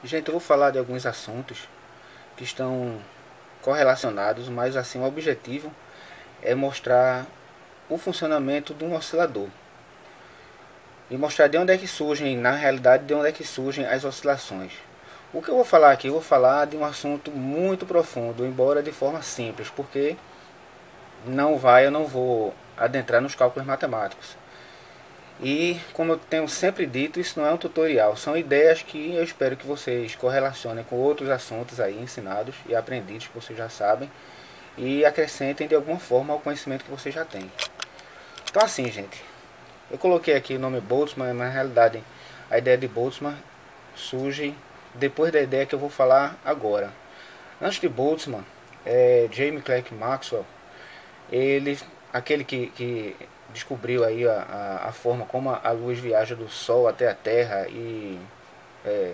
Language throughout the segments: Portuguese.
Gente, eu vou falar de alguns assuntos que estão correlacionados, mas assim, o objetivo é mostrar o funcionamento de um oscilador e mostrar de onde é que surgem, na realidade, de onde é que surgem as oscilações. O que eu vou falar aqui, eu vou falar de um assunto muito profundo, embora de forma simples, porque eu não vou adentrar nos cálculos matemáticos. E, como eu tenho sempre dito, isso não é um tutorial, são ideias que eu espero que vocês correlacionem com outros assuntos aí ensinados e aprendidos que vocês já sabem e acrescentem de alguma forma ao conhecimento que vocês já têm. Então, assim, gente, eu coloquei aqui o nome Boltzmann, mas na realidade a ideia de Boltzmann surge depois da ideia que eu vou falar agora. Antes de Boltzmann, James Clerk Maxwell, ele, aquele que descobriu aí a forma como a luz viaja do Sol até a Terra e é,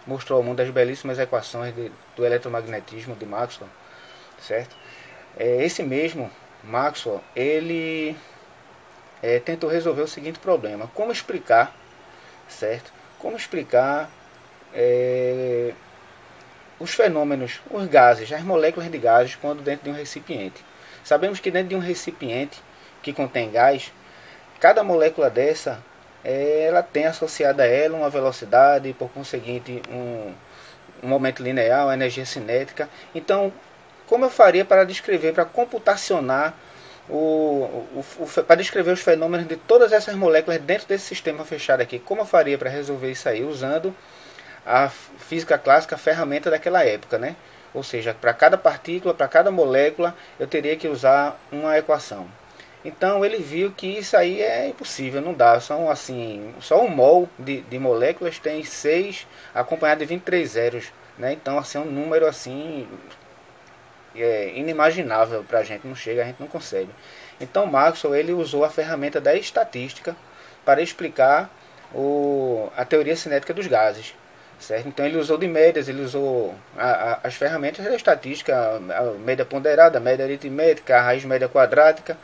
mostrou ao mundo as belíssimas equações do eletromagnetismo de Maxwell, certo? Esse mesmo Maxwell, ele tentou resolver o seguinte problema: como explicar, certo? Como explicar é, os fenômenos, os gases, as moléculas de gases quando dentro de um recipiente. Sabemos que dentro de um recipiente que contém gás, cada molécula dessa ela tem associada a ela uma velocidade, por conseguinte um momento linear, uma energia cinética. Então, como eu faria para descrever, para computacionar para descrever os fenômenos de todas essas moléculas dentro desse sistema fechado aqui? Como eu faria para resolver isso aí usando a física clássica, a ferramenta daquela época, né? Ou seja, para cada partícula, para cada molécula, eu teria que usar uma equação. Então ele viu que isso aí é impossível, não dá. São assim, só um mol de moléculas tem 6 acompanhado de 23 zeros, né? Então assim é um número assim inimaginável para a gente, não chega, a gente não consegue. Então Maxwell ele usou a ferramenta da estatística para explicar a teoria cinética dos gases. Certo? Então ele usou de médias, ele usou as ferramentas da estatística, a média ponderada, a média aritmética, a raiz média quadrática,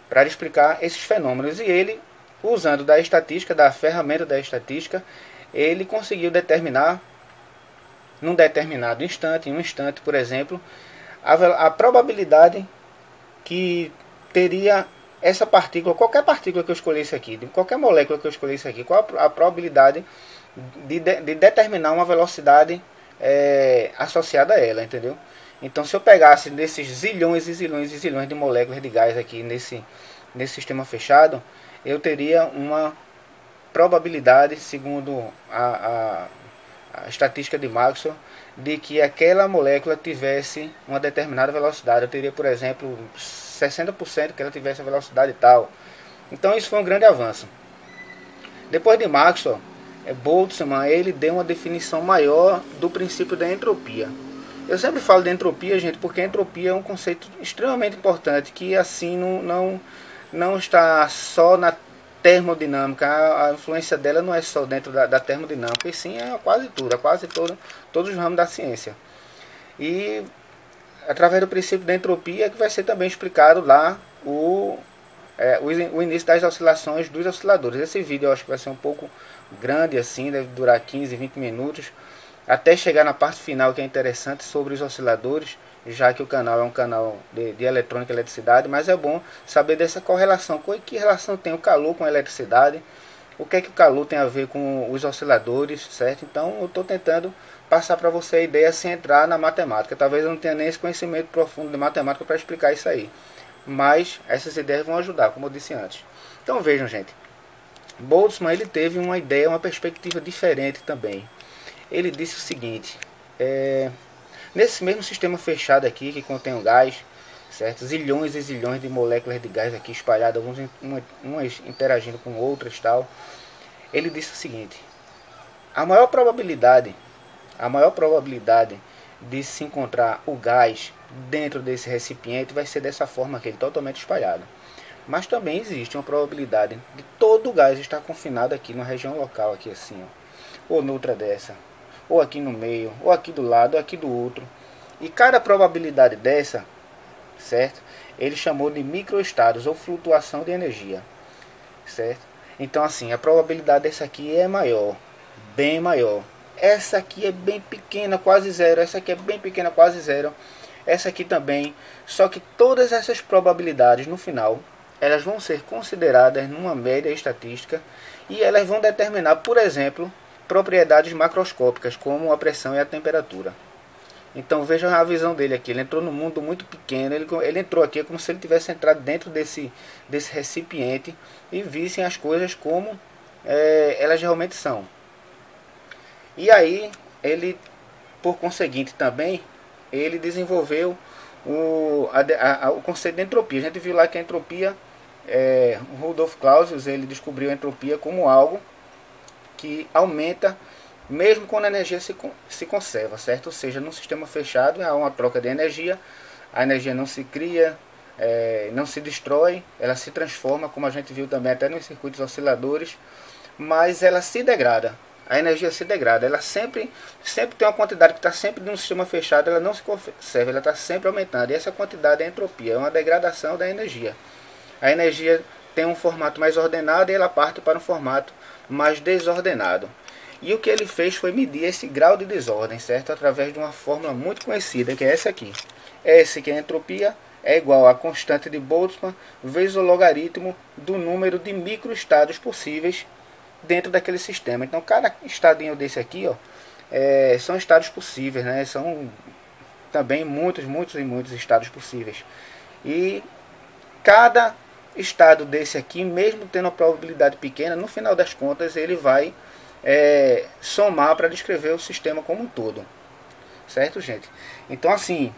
para explicar esses fenômenos. E ele, usando da estatística, da ferramenta da estatística, ele conseguiu determinar, num determinado instante, em um instante, por exemplo, a probabilidade que teria essa partícula, qualquer partícula que eu escolhesse aqui, de qualquer molécula que eu escolhesse aqui, qual a probabilidade de determinar uma velocidade associada a ela, entendeu? Então, se eu pegasse desses zilhões e zilhões e zilhões de moléculas de gás aqui nesse sistema fechado, eu teria uma probabilidade, segundo a estatística de Maxwell, de que aquela molécula tivesse uma determinada velocidade. Eu teria, por exemplo, 60% que ela tivesse a velocidade tal. Então isso foi um grande avanço. Depois de Maxwell, Boltzmann ele deu uma definição maior do princípio da entropia. Eu sempre falo de entropia, gente, porque a entropia é um conceito extremamente importante que assim não está só na termodinâmica. A influência dela não é só dentro da termodinâmica, e sim é quase todos os ramos da ciência. E através do princípio da entropia que vai ser também explicado lá o início das oscilações dos osciladores. Esse vídeo eu acho que vai ser um pouco grande assim, deve durar 15, 20 minutos, até chegar na parte final que é interessante sobre os osciladores, já que o canal é um canal de eletrônica e eletricidade, mas é bom saber dessa correlação, que relação tem o calor com a eletricidade, o que é que o calor tem a ver com os osciladores, certo? Então eu estou tentando passar para você a ideia sem entrar na matemática. Talvez eu não tenha nem esse conhecimento profundo de matemática para explicar isso aí, mas essas ideias vão ajudar, como eu disse antes. Então vejam, gente, Boltzmann ele teve uma ideia, uma perspectiva diferente também. Ele disse o seguinte: nesse mesmo sistema fechado aqui que contém o gás, certo? Zilhões e zilhões de moléculas de gás aqui espalhadas, umas interagindo com outras tal. Ele disse o seguinte: a maior probabilidade, a maior probabilidade de se encontrar o gás dentro desse recipiente vai ser dessa forma aqui, totalmente espalhado. Mas também existe uma probabilidade de todo o gás estar confinado aqui numa região local, aqui assim, ó, ou noutra dessa, ou aqui no meio, ou aqui do lado, ou aqui do outro. E cada probabilidade dessa, certo? Ele chamou de microestados ou flutuação de energia, certo? Então assim, a probabilidade dessa aqui é maior, bem maior. essa aqui é bem pequena, quase zero, essa aqui é bem pequena, quase zero, essa aqui também. Só que todas essas probabilidades no final, elas vão ser consideradas numa média estatística e elas vão determinar, por exemplo, propriedades macroscópicas, como a pressão e a temperatura. Então veja a visão dele aqui, ele entrou num mundo muito pequeno, ele entrou aqui como se ele tivesse entrado dentro desse recipiente e vissem as coisas como elas realmente são. E aí, ele, por conseguinte também, ele desenvolveu o conceito de entropia. A gente viu lá que a entropia, o Rudolf Clausius, ele descobriu a entropia como algo que aumenta mesmo quando a energia se conserva, certo? Ou seja, num sistema fechado há uma troca de energia, a energia não se cria, não se destrói, ela se transforma, como a gente viu também até nos circuitos osciladores, mas ela se degrada. A energia se degrada, ela sempre tem uma quantidade que está sempre num sistema fechado, ela não se conserva, ela está sempre aumentando. E essa quantidade é entropia, é uma degradação da energia. A energia tem um formato mais ordenado e ela parte para um formato mais desordenado. E o que ele fez foi medir esse grau de desordem, certo? Através de uma fórmula muito conhecida, que é essa aqui. S, que é a entropia, é igual a constante de Boltzmann vezes o logaritmo do número de microestados possíveis dentro daquele sistema. Então cada estadinho desse aqui, ó, são estados possíveis, né? São também muitos estados possíveis. E cada estado desse aqui, mesmo tendo uma probabilidade pequena, no final das contas ele vai somar para descrever o sistema como um todo. Certo, gente? Então assim,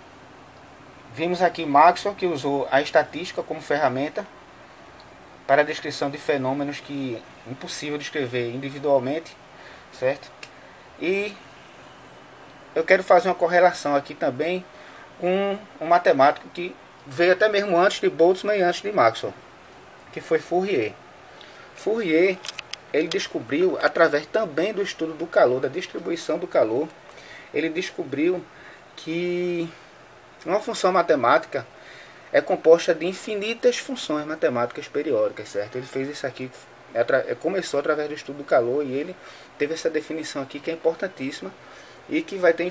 vimos aqui Maxwell, que usou a estatística como ferramenta para a descrição de fenômenos que é impossível descrever individualmente, certo? E eu quero fazer uma correlação aqui também com um matemático que veio até mesmo antes de Boltzmann e antes de Maxwell, que foi Fourier. Fourier, ele descobriu, através também do estudo do calor, da distribuição do calor, ele descobriu que uma função matemática é composta de infinitas funções matemáticas periódicas, certo? Ele fez isso aqui, começou através do estudo do calor e ele teve essa definição aqui que é importantíssima e que vai ter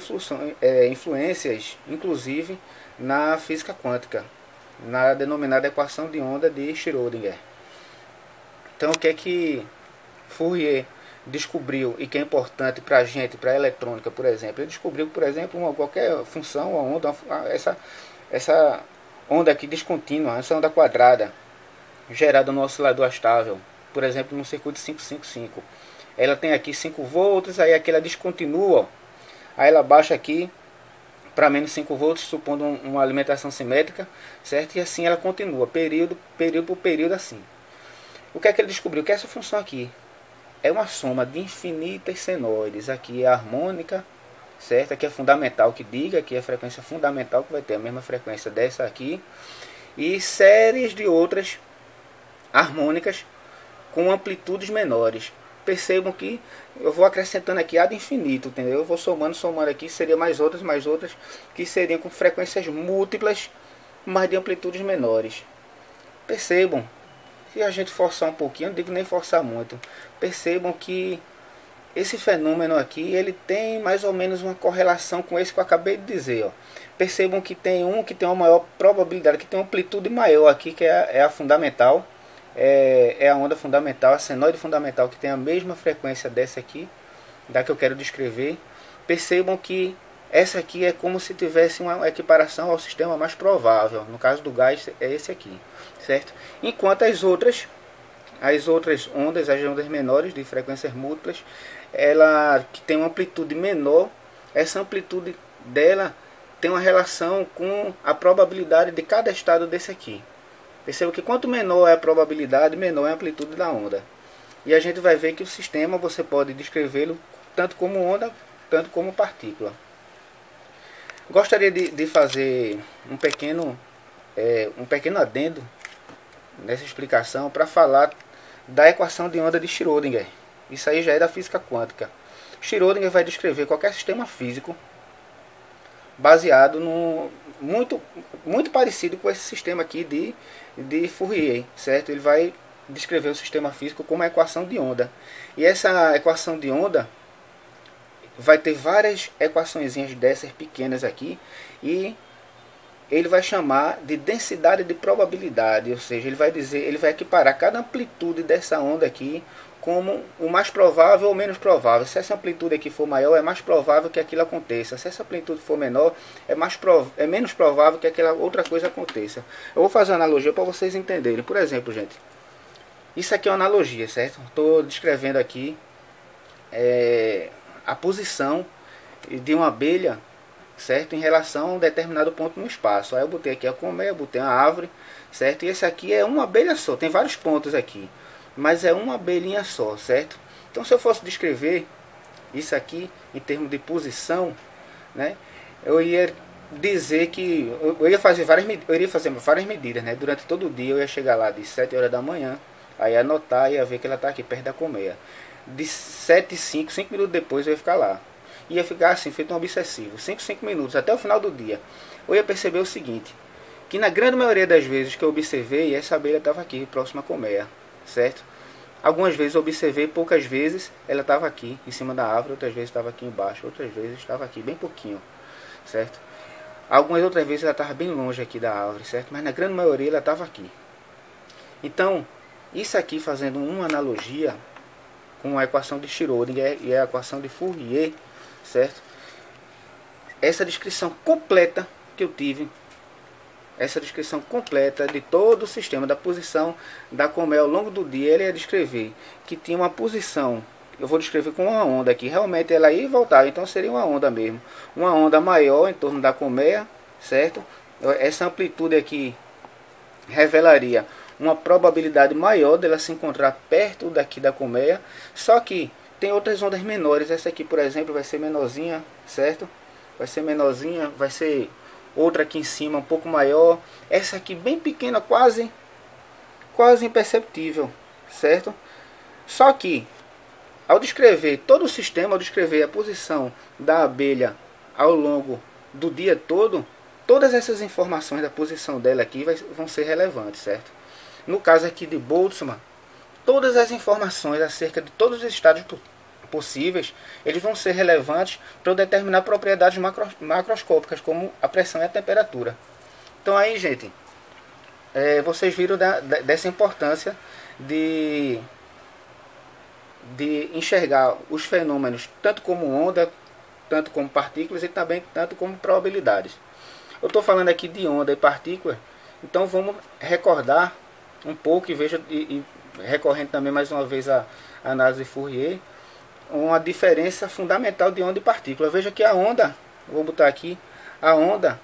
influências, inclusive, na física quântica, na denominada equação de onda de Schrödinger. Então, o que é que Fourier descobriu e que é importante para a gente, para a eletrônica, por exemplo? Ele descobriu, por exemplo, qualquer função, uma onda, essa onda aqui descontínua, essa onda quadrada, gerada no oscilador estável, por exemplo, no circuito 555. Ela tem aqui 5 volts, aí aqui ela descontinua, aí ela baixa aqui para menos 5 volts, supondo uma alimentação simétrica, certo? E assim ela continua, período por período assim. O que é que ele descobriu? Que essa função aqui é uma soma de infinitas senoides. Aqui é a harmônica, certo? Aqui é fundamental que diga, aqui é a frequência fundamental, que vai ter a mesma frequência dessa aqui. E séries de outras harmônicas com amplitudes menores. Percebam que eu vou acrescentando aqui ad infinito, entendeu? Eu vou somando aqui, seria mais outras, que seriam com frequências múltiplas, mas de amplitudes menores. Percebam, se a gente forçar um pouquinho, não digo nem forçar muito, percebam que esse fenômeno aqui, ele tem mais ou menos uma correlação com esse que eu acabei de dizer, ó. Percebam que tem um que tem uma maior probabilidade, que tem uma amplitude maior aqui, que é a fundamental. É a onda fundamental, a senoide fundamental, que tem a mesma frequência dessa aqui, da que eu quero descrever. Percebam que essa aqui é como se tivesse uma equiparação ao sistema mais provável. No caso do gás é esse aqui, certo? Enquanto as outras ondas, as ondas menores de frequências múltiplas, ela que tem uma amplitude menor, essa amplitude dela tem uma relação com a probabilidade de cada estado desse aqui. Perceba que quanto menor é a probabilidade, menor é a amplitude da onda. E a gente vai ver que o sistema você pode descrevê-lo tanto como onda, tanto como partícula. Gostaria de fazer um pequeno adendo nessa explicação para falar da equação de onda de Schrödinger. Isso aí já é da física quântica. Schrödinger vai descrever qualquer sistema físico baseado muito parecido com esse sistema aqui de Fourier, certo? Ele vai descrever o sistema físico como uma equação de onda. E essa equação de onda vai ter várias equaçõezinhas dessas pequenas aqui, e ele vai chamar de densidade de probabilidade, ou seja, ele vai dizer, ele vai equiparar cada amplitude dessa onda aqui como o mais provável ou menos provável. Se essa amplitude aqui for maior, é mais provável que aquilo aconteça. Se essa amplitude for menor, é menos provável que aquela outra coisa aconteça. Eu vou fazer uma analogia para vocês entenderem. Por exemplo, gente, isso aqui é uma analogia, certo? Estou descrevendo aqui a posição de uma abelha, certo, em relação a um determinado ponto no espaço. Aí eu botei aqui a colmeia, eu botei uma árvore, certo? E esse aqui é uma abelha só, tem vários pontos aqui, mas é uma abelhinha só, certo? Então, se eu fosse descrever isso aqui em termos de posição, né, eu ia dizer que eu iria fazer várias medidas, né? Durante todo o dia eu ia chegar lá de 7 horas da manhã, aí anotar e ia ver que ela está aqui perto da colmeia. De 7 e 5 minutos depois eu ia ficar lá. Ia ficar assim, feito um obsessivo, 5 minutos, até o final do dia. Eu ia perceber o seguinte, que na grande maioria das vezes que eu observei, essa abelha estava aqui, próxima à colmeia, certo? Algumas vezes eu observei, poucas vezes ela estava aqui, em cima da árvore, outras vezes estava aqui embaixo, outras vezes estava aqui, bem pouquinho, certo? Algumas outras vezes ela estava bem longe aqui da árvore, certo? Mas na grande maioria ela estava aqui. Então, isso aqui fazendo uma analogia com a equação de Schrödinger e a equação de Fourier, certo? Essa descrição completa que eu tive, essa descrição completa de todo o sistema, da posição da colmeia ao longo do dia, ele ia descrever que tinha uma posição, eu vou descrever com uma onda aqui, realmente ela ia e voltava, então seria uma onda mesmo, uma onda maior em torno da colmeia, certo? Essa amplitude aqui revelaria uma probabilidade maior dela se encontrar perto daqui da colmeia, só que tem outras ondas menores. Essa aqui, por exemplo, vai ser menorzinha, certo? Vai ser menorzinha, vai ser outra aqui em cima um pouco maior. Essa aqui bem pequena, quase imperceptível, certo? Só que, ao descrever todo o sistema, ao descrever a posição da abelha ao longo do dia todo, todas essas informações da posição dela aqui vão ser relevantes, certo? No caso aqui de Boltzmann, todas as informações acerca de todos os estados possíveis, eles vão ser relevantes para determinar propriedades macroscópicas, como a pressão e a temperatura. Então aí, gente, vocês viram dessa importância de enxergar os fenômenos tanto como onda, tanto como partículas e também tanto como probabilidades. Eu estou falando aqui de onda e partícula, então vamos recordar um pouco e recorrendo também mais uma vez à análise de Fourier, uma diferença fundamental de onda e partícula. Veja que a onda, vou botar aqui, a onda,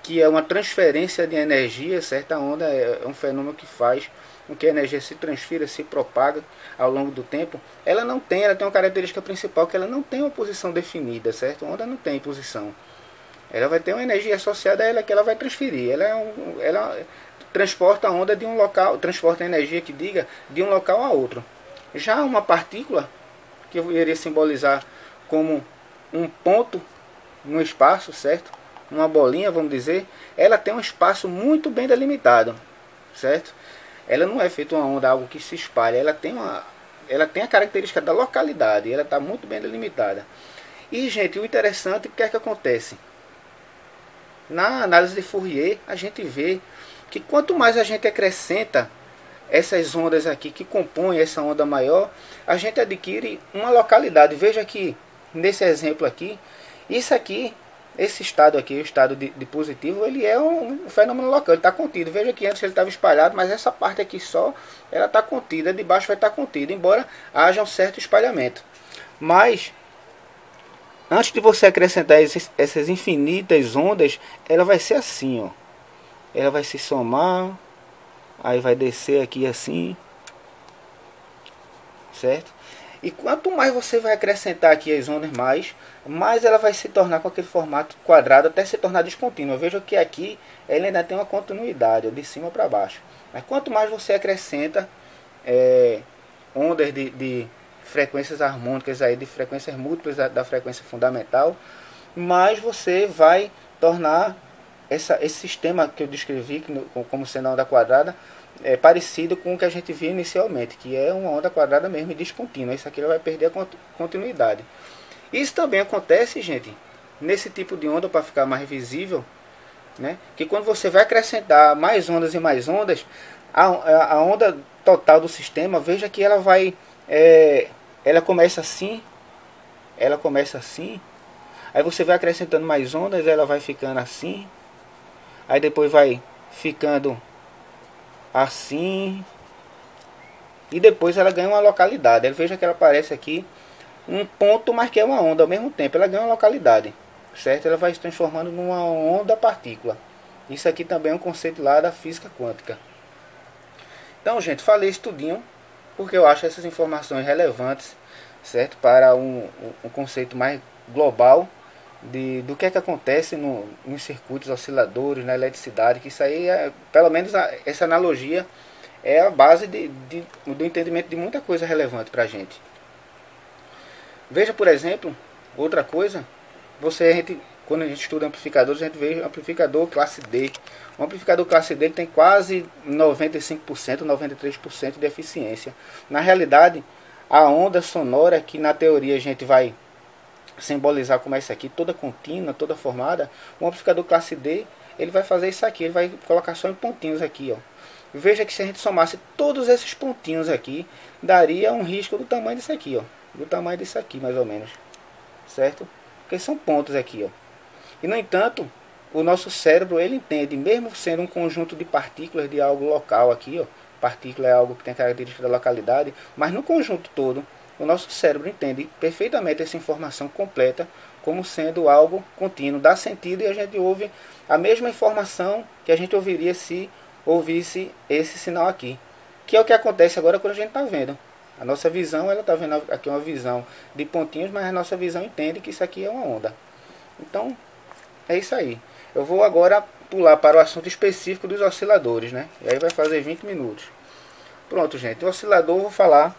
que é uma transferência de energia, certo? A onda é um fenômeno que faz com que a energia se transfira, se propaga ao longo do tempo. Ela tem uma característica principal, que ela não tem uma posição definida, certo? A onda não tem posição. Ela vai ter uma energia associada a ela que ela vai transferir. Ela transporta a onda de um local, transporta a energia que diga de um local a outro. Já uma partícula, que eu iria simbolizar como um ponto no espaço, certo? Uma bolinha, vamos dizer, ela tem um espaço muito bem delimitado, certo? Ela não é feita uma onda, algo que se espalha, ela tem a característica da localidade, ela está muito bem delimitada. E, gente, o interessante, o que é que acontece? Na análise de Fourier, a gente vê que quanto mais a gente acrescenta essas ondas aqui que compõem essa onda maior, a gente adquire uma localidade. Veja que nesse exemplo aqui, isso aqui, esse estado aqui, o estado de positivo, ele é um fenômeno local, ele está contido. Veja que antes ele estava espalhado, mas essa parte aqui só, ela está contida, de baixo vai estar contida, embora haja um certo espalhamento. Mas, antes de você acrescentar essas infinitas ondas, ela vai ser assim, ó. Ela vai se somar, aí vai descer aqui assim, certo? E quanto mais você vai acrescentar aqui as ondas, mais ela vai se tornar com aquele formato quadrado, até se tornar descontínua. Veja que aqui ela ainda tem uma continuidade, de cima para baixo. Mas quanto mais você acrescenta ondas de frequências harmônicas, aí, de frequências múltiplas da frequência fundamental, mais você vai tornar esse sistema que eu descrevi como sendo a onda quadrada parecido com o que a gente viu inicialmente, que é uma onda quadrada mesmo e descontínua. Isso aqui ela vai perder a continuidade. Isso também acontece, gente, nesse tipo de onda, para ficar mais visível, né? Que quando você vai acrescentar mais ondas e mais ondas, a onda total do sistema, veja que ela vai, ela começa assim, aí você vai acrescentando mais ondas, ela vai ficando assim, aí depois vai ficando assim, e depois ela ganha uma localidade. Veja que ela aparece aqui um ponto, mas que é uma onda ao mesmo tempo. Ela ganha uma localidade, certo? Ela vai se transformando numa onda partícula. Isso aqui também é um conceito lá da física quântica. Então, gente, falei isso tudinho porque eu acho essas informações relevantes, certo? Para um conceito mais global do que é que acontece nos circuitos osciladores, na eletricidade, que isso aí, pelo menos essa analogia, é a base do entendimento de muita coisa relevante para a gente. Veja, por exemplo, outra coisa, quando a gente estuda amplificadores, a gente vê amplificador classe D. O amplificador classe D tem quase 95%, 93% de eficiência. Na realidade, a onda sonora, que na teoria a gente vai simbolizar como essa aqui, toda contínua, toda formada, o amplificador classe D, ele vai fazer isso aqui, ele vai colocar só em pontinhos aqui, ó. Veja que se a gente somasse todos esses pontinhos aqui, daria um risco do tamanho disso aqui, ó. Do tamanho disso aqui, mais ou menos. Certo? Porque são pontos aqui, ó. E, no entanto, o nosso cérebro, ele entende, mesmo sendo um conjunto de partículas de algo local aqui, ó. Partícula é algo que tem característica da localidade, mas no conjunto todo, o nosso cérebro entende perfeitamente essa informação completa como sendo algo contínuo. Dá sentido e a gente ouve a mesma informação que a gente ouviria se ouvisse esse sinal aqui. Que é o que acontece agora quando a gente está vendo. A nossa visão, ela está vendo aqui uma visão de pontinhos, mas a nossa visão entende que isso aqui é uma onda. Então, é isso aí. Eu vou agora pular para o assunto específico dos osciladores, né? E aí vai fazer 20 minutos. Pronto, gente. O oscilador, eu vou falar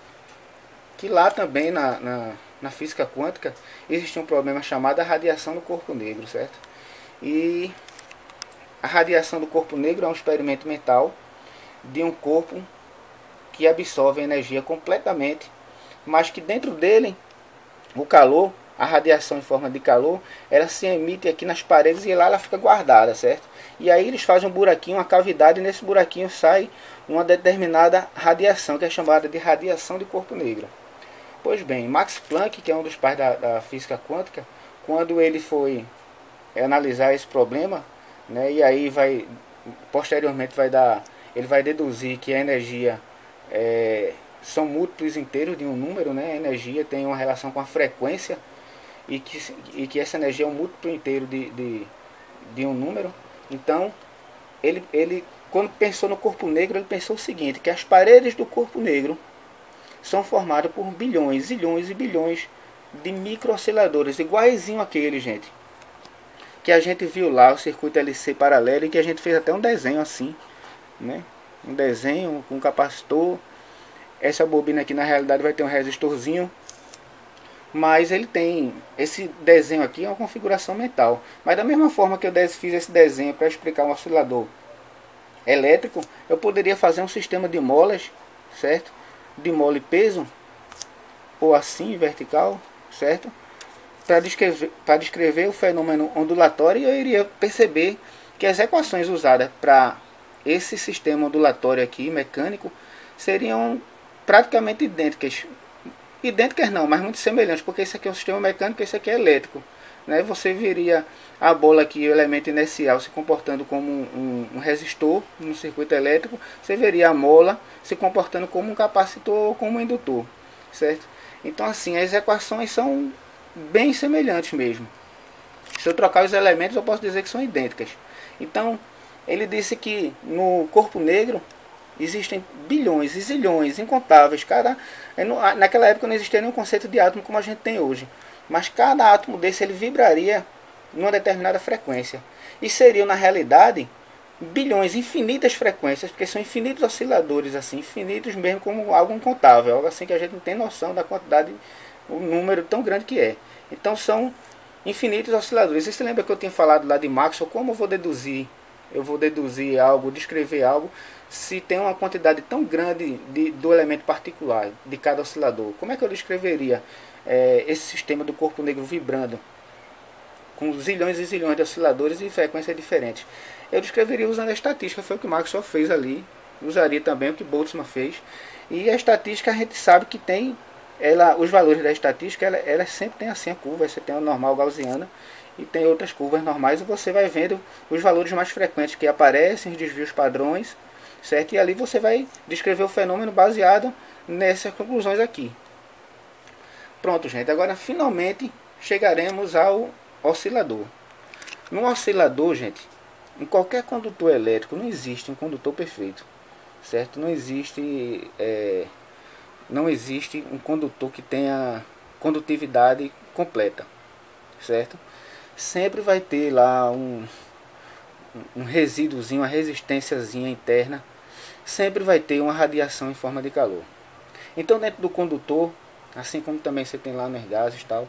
que lá também na física quântica existe um problema chamado a radiação do corpo negro, certo? E a radiação do corpo negro é um experimento mental de um corpo que absorve a energia completamente, mas que dentro dele, o calor, a radiação em forma de calor, ela se emite aqui nas paredes e lá ela fica guardada, certo? E aí eles fazem um buraquinho, uma cavidade, e nesse buraquinho sai uma determinada radiação, que é chamada de radiação de corpo negro. Pois bem, Max Planck, que é um dos pais da física quântica, quando ele foi analisar esse problema, né, e aí posteriormente ele vai deduzir que a energia são múltiplos inteiros de um número, né? A energia tem uma relação com a frequência e que essa energia é um múltiplo inteiro de um número. Então, ele quando pensou no corpo negro, ele pensou o seguinte, que as paredes do corpo negro são formadas por bilhões, zilhões e bilhões de micro-osciladores, iguaizinho aquele, gente, que a gente viu lá, o circuito LC paralelo, e que a gente fez até um desenho assim, né? Um desenho com um capacitor. Essa bobina aqui na realidade vai ter um resistorzinho, mas ele tem esse desenho aqui, é uma configuração mental. Mas da mesma forma que eu fiz esse desenho para explicar um oscilador elétrico, eu poderia fazer um sistema de molas, certo? De mola e peso, ou assim, vertical, certo? Para descrever o fenômeno ondulatório, eu iria perceber que as equações usadas para esse sistema ondulatório aqui, mecânico, seriam praticamente idênticas. Idênticas não, mas muito semelhantes, porque esse aqui é um sistema mecânico e esse aqui é elétrico, né? Você veria a bola aqui, o elemento inercial, se comportando como um resistor no circuito elétrico. Você veria a mola se comportando como um capacitor ou como um indutor, certo? Então, assim, as equações são bem semelhantes mesmo. Se eu trocar os elementos, eu posso dizer que são idênticas. Então, ele disse que no corpo negro existem bilhões e zilhões incontáveis. Naquela época não existia nenhum conceito de átomo como a gente tem hoje. Mas cada átomo desse ele vibraria numa determinada frequência. E seriam, na realidade, bilhões, infinitas frequências, porque são infinitos osciladores, assim, infinitos mesmo, como algo incontável. Algo assim que a gente não tem noção da quantidade, o número tão grande que é. Então são infinitos osciladores. Você se lembra que eu tinha falado lá de Maxwell, como eu vou deduzir eu vou deduzir algo, descrever algo, se tem uma quantidade tão grande do elemento particular de cada oscilador? Como é que eu descreveria esse sistema do corpo negro vibrando com zilhões e zilhões de osciladores e frequências diferentes? Eu descreveria usando a estatística, foi o que Maxwell fez ali, usaria também o que Boltzmann fez. E a estatística a gente sabe que tem, os valores da estatística, ela sempre tem assim a curva, você tem a normal gaussiana e tem outras curvas normais, e você vai vendo os valores mais frequentes que aparecem, os desvios padrões, certo? E ali você vai descrever o fenômeno baseado nessas conclusões aqui. Pronto, gente, agora finalmente chegaremos ao oscilador. No oscilador, gente, em qualquer condutor elétrico não existe um condutor perfeito, certo? Não existe um condutor que tenha condutividade completa, certo? Sempre vai ter lá um resíduozinho, uma resistênciazinha interna, sempre vai ter uma radiação em forma de calor. Então dentro do condutor, assim como também você tem lá nos gases e tal,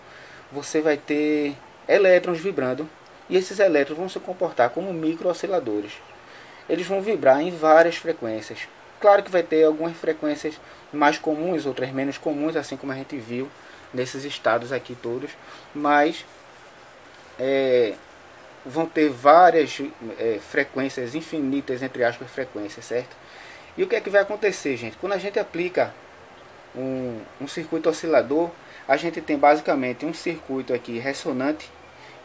você vai ter elétrons vibrando, e esses elétrons vão se comportar como micro-osciladores. Eles vão vibrar em várias frequências. Claro que vai ter algumas frequências mais comuns, outras menos comuns, assim como a gente viu nesses estados aqui todos, mas vão ter várias frequências infinitas, entre aspas, frequências, certo? E o que é que vai acontecer, gente? Quando a gente aplica um circuito oscilador, a gente tem basicamente um circuito aqui ressonante,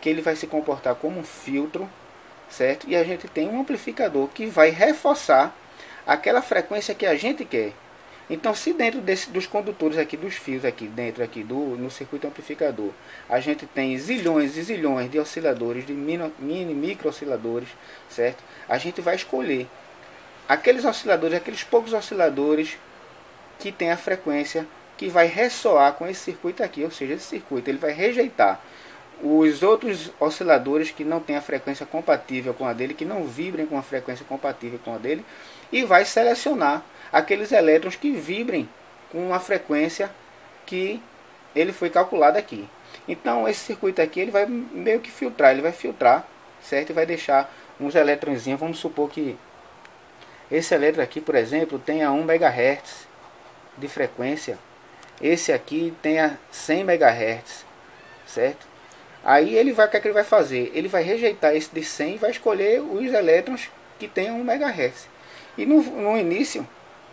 que ele vai se comportar como um filtro, certo? E a gente tem um amplificador que vai reforçar aquela frequência que a gente quer. Então, se dentro dos condutores aqui, dos fios aqui dentro aqui no circuito amplificador, a gente tem zilhões e zilhões de osciladores, de micro osciladores, certo? A gente vai escolher aqueles osciladores, aqueles poucos osciladores que tem a frequência que vai ressoar com esse circuito aqui, ou seja, esse circuito ele vai rejeitar os outros osciladores que não têm a frequência compatível com a dele, que não vibrem com a frequência compatível com a dele, e vai selecionar aqueles elétrons que vibrem com a frequência que ele foi calculado aqui. Então esse circuito aqui ele vai meio que filtrar, ele vai filtrar, certo? E vai deixar uns elétronzinhos, vamos supor que esse elétron aqui, por exemplo, tenha 1 MHz de frequência, esse aqui tenha 100 MHz, certo? Aí ele vai, o que é que ele vai fazer? Ele vai rejeitar esse de 100 e vai escolher os elétrons que tenham 1 MHz. E no início,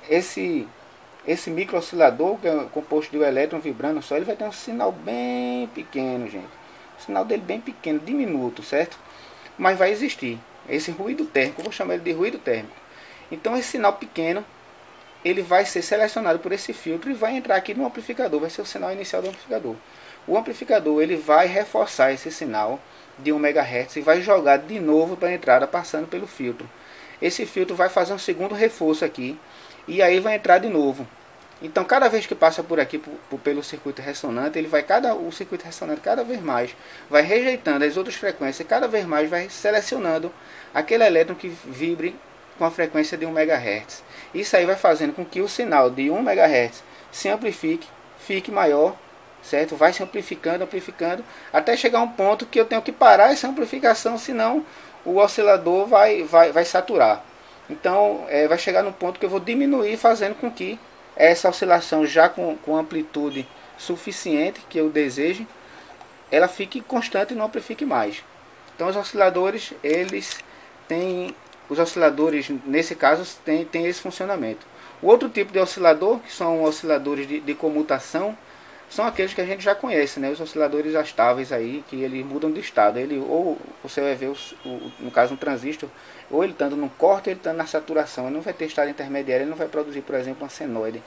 esse micro oscilador, que é composto de um elétron vibrando só, ele vai ter um sinal bem pequeno, gente. O sinal dele bem pequeno, diminuto, certo? Mas vai existir esse ruído térmico, eu vou chamar ele de ruído térmico. Então esse sinal pequeno, ele vai ser selecionado por esse filtro e vai entrar aqui no amplificador, vai ser o sinal inicial do amplificador. O amplificador ele vai reforçar esse sinal de 1 MHz e vai jogar de novo para a entrada passando pelo filtro. Esse filtro vai fazer um segundo reforço aqui e aí vai entrar de novo. Então cada vez que passa por aqui pelo circuito ressonante, o circuito ressonante cada vez mais vai rejeitando as outras frequências, cada vez mais vai selecionando aquele elétron que vibre com a frequência de 1 MHz. Isso aí vai fazendo com que o sinal de 1 MHz se amplifique, fique maior, certo? Vai se amplificando, amplificando, até chegar a um ponto que eu tenho que parar essa amplificação, senão o oscilador vai saturar. Então vai chegar no ponto que eu vou diminuir, fazendo com que essa oscilação já com amplitude suficiente que eu deseje, ela fique constante e não amplifique mais. Então os osciladores, nesse caso, tem esse funcionamento. O outro tipo de oscilador, que são osciladores de comutação, são aqueles que a gente já conhece, né? Os osciladores estáveis aí, que eles mudam de estado. Ou você vai ver, no caso um transistor, ou ele estando no corte, ou ele estando na saturação. Ele não vai ter estado intermediário, ele não vai produzir, por exemplo, uma senoide.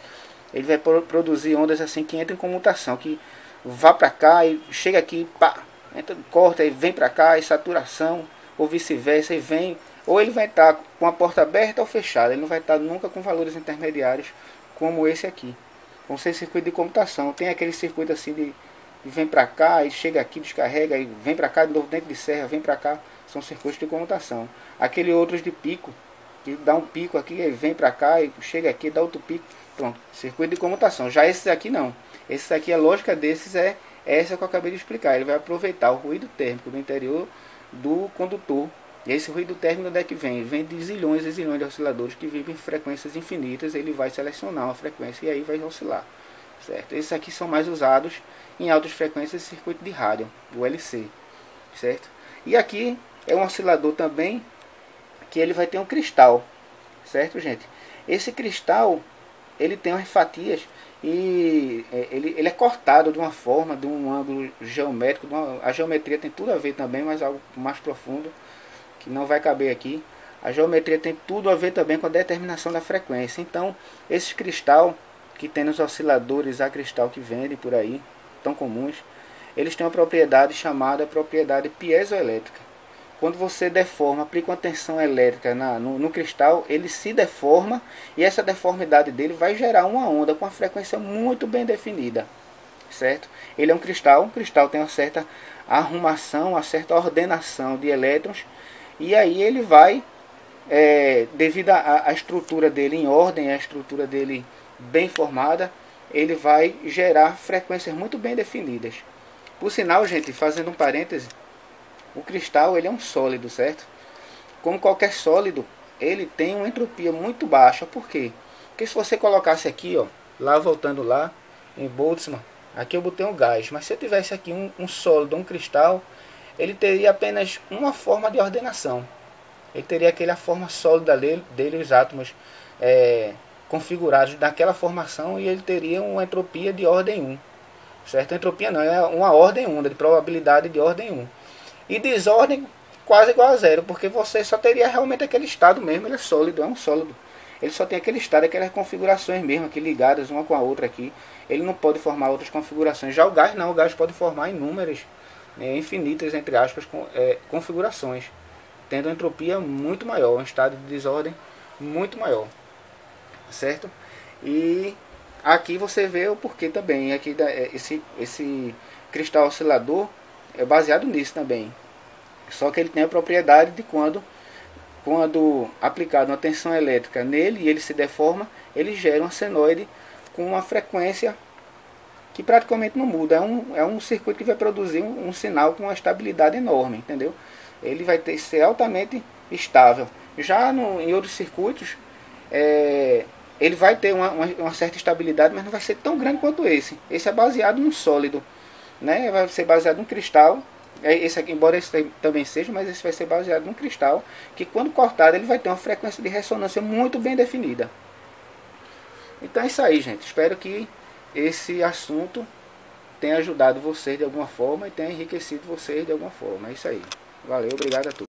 Ele vai produzir ondas assim que entram em comutação, que vá para cá e chega aqui, pá, entra, corta e vem para cá, e saturação, ou vice-versa, e vem. Ou ele vai estar com a porta aberta ou fechada, ele não vai estar nunca com valores intermediários como esse aqui. Vão ser circuito de comutação. Tem aquele circuito assim de vem para cá e chega aqui, descarrega e vem para cá de novo, dentro de serra, vem para cá. São circuitos de comutação. Aquele outros de pico, que dá um pico aqui e vem para cá e chega aqui, dá outro pico. Pronto, circuito de comutação. Já esses aqui não. Esses aqui, a lógica desses é essa que eu acabei de explicar. Ele vai aproveitar o ruído térmico do interior do condutor E esse ruído térmico onde é que vem? Vem de zilhões e zilhões de osciladores que vivem em frequências infinitas. Ele vai selecionar uma frequência e aí vai oscilar, certo? Esses aqui são mais usados em altas frequências de circuito de rádio, o LC, certo? E aqui é um oscilador também que ele vai ter um cristal, certo, gente? Esse cristal, ele tem umas fatias e ele é cortado de uma forma, de um ângulo geométrico. A geometria tem tudo a ver também, mas algo mais profundo que não vai caber aqui. A geometria tem tudo a ver também com a determinação da frequência. Então, esse cristal que tem nos osciladores a cristal que vendem por aí, tão comuns, eles têm uma propriedade chamada propriedade piezoelétrica. Quando você deforma, aplica uma tensão elétrica no cristal, ele se deforma e essa deformidade dele vai gerar uma onda com uma frequência muito bem definida, certo? Ele é um cristal, o cristal tem uma certa arrumação, uma certa ordenação de elétrons e aí ele vai, devido à estrutura dele em ordem, a estrutura dele bem formada, ele vai gerar frequências muito bem definidas. Por sinal, gente, fazendo um parêntese, o cristal ele é um sólido, certo? Como qualquer sólido, ele tem uma entropia muito baixa. Por quê? Porque se você colocasse aqui, ó, lá voltando lá, em Boltzmann, aqui eu botei um gás, mas se eu tivesse aqui um sólido, um cristal, ele teria apenas uma forma de ordenação. Ele teria aquela forma sólida dele os átomos configurados daquela formação e ele teria uma entropia de ordem 1. Certo? Entropia não, é uma ordem 1, de probabilidade de ordem 1. E desordem quase igual a zero, porque você só teria realmente aquele estado mesmo, ele é sólido, é um sólido. Ele só tem aquele estado, aquelas configurações mesmo, aqui ligadas uma com a outra aqui. Ele não pode formar outras configurações. Já o gás não, o gás pode formar inúmeras, infinitas, entre aspas, configurações, tendo uma entropia muito maior, um estado de desordem muito maior, certo? E aqui você vê o porquê também. Aqui esse cristal oscilador é baseado nisso também. Só que ele tem a propriedade de quando aplicado uma tensão elétrica nele e ele se deforma, ele gera um senoide com uma frequência que praticamente não muda. É um circuito que vai produzir um sinal com uma estabilidade enorme, entendeu? Ele vai ser altamente estável. Já em outros circuitos, ele vai ter uma certa estabilidade, mas não vai ser tão grande quanto esse. Esse é baseado num sólido, né? Vai ser baseado num cristal. Esse aqui, embora esse também seja, mas esse vai ser baseado num cristal que, quando cortado, ele vai ter uma frequência de ressonância muito bem definida. Então é isso aí, gente. Espero que esse assunto tenha ajudado vocês de alguma forma e tenha enriquecido vocês de alguma forma. É isso aí. Valeu, obrigado a todos.